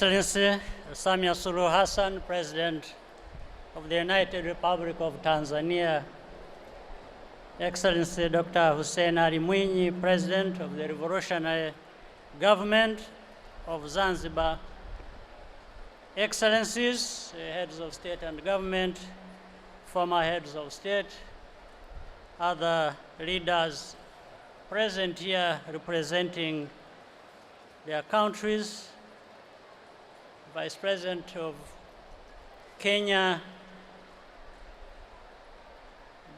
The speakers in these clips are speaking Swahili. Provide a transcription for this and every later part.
Excellency Samia Suluhu Hassan, President of the United Republic of Tanzania, Excellency Dr. Hussein Ali Mwinyi, President of the Revolutionary Government of Zanzibar, Excellencies, heads of state and government, former heads of state, other leaders present here representing their countries, Vice President of Kenya,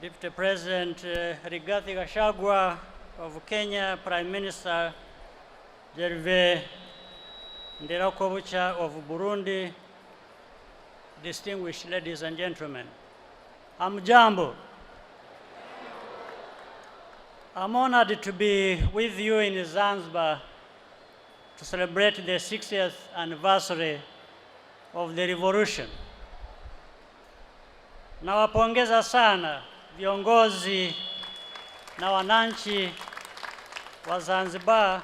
Deputy President Rigathi Gachagua of Kenya, Prime Minister Gervais Ndirakobucha of Burundi, distinguished ladies and gentlemen, Hamjambo. I'm honored to be with you in Zanzibar to celebrate the 60th anniversary of the revolution. Nawapongeza sana viongozi na wananchi wa Zanzibar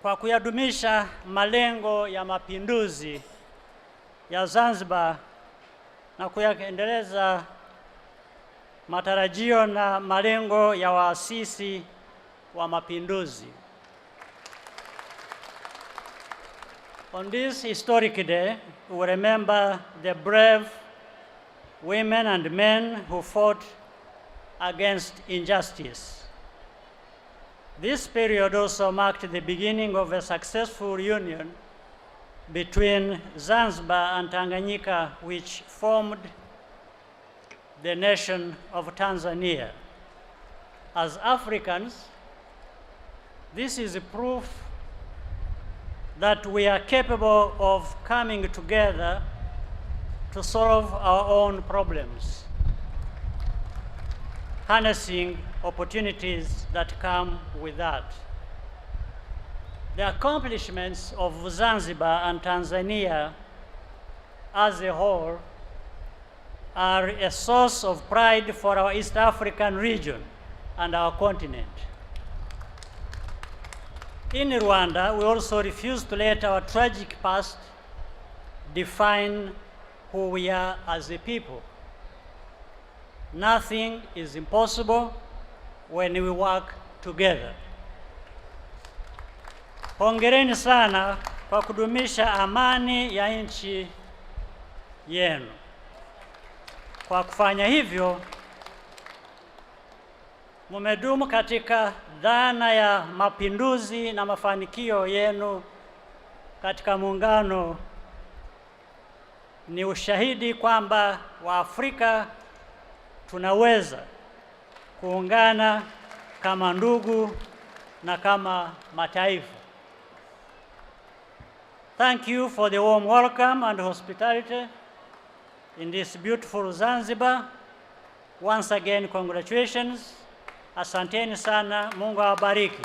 kwa kuyadumisha malengo ya mapinduzi ya Zanzibar na kuyaendeleza matarajio na malengo ya waasisi wa mapinduzi. On this historic day, we will remember the brave women and men who fought against injustice. This period also marked the beginning of a successful union between Zanzibar and Tanganyika, which formed the nation of Tanzania. As Africans, this is a proof that we are capable of coming together to solve our own problems, harnessing opportunities that come with that. The accomplishments of Zanzibar and Tanzania as a whole are a source of pride for our East African region and our continent. In Rwanda, we also refuse to let our tragic past define who we are as a people. Nothing is impossible when we work together. Hongereni sana kwa kudumisha amani ya nchi yenu. Kwa kufanya hivyo, mumedumu katika dhana ya mapinduzi na mafanikio yenu katika muungano. Ni ushahidi kwamba Waafrika tunaweza kuungana kama ndugu na kama mataifa. Thank you for the warm welcome and hospitality in this beautiful Zanzibar. Once again, congratulations. Asanteni sana, Mungu awabariki.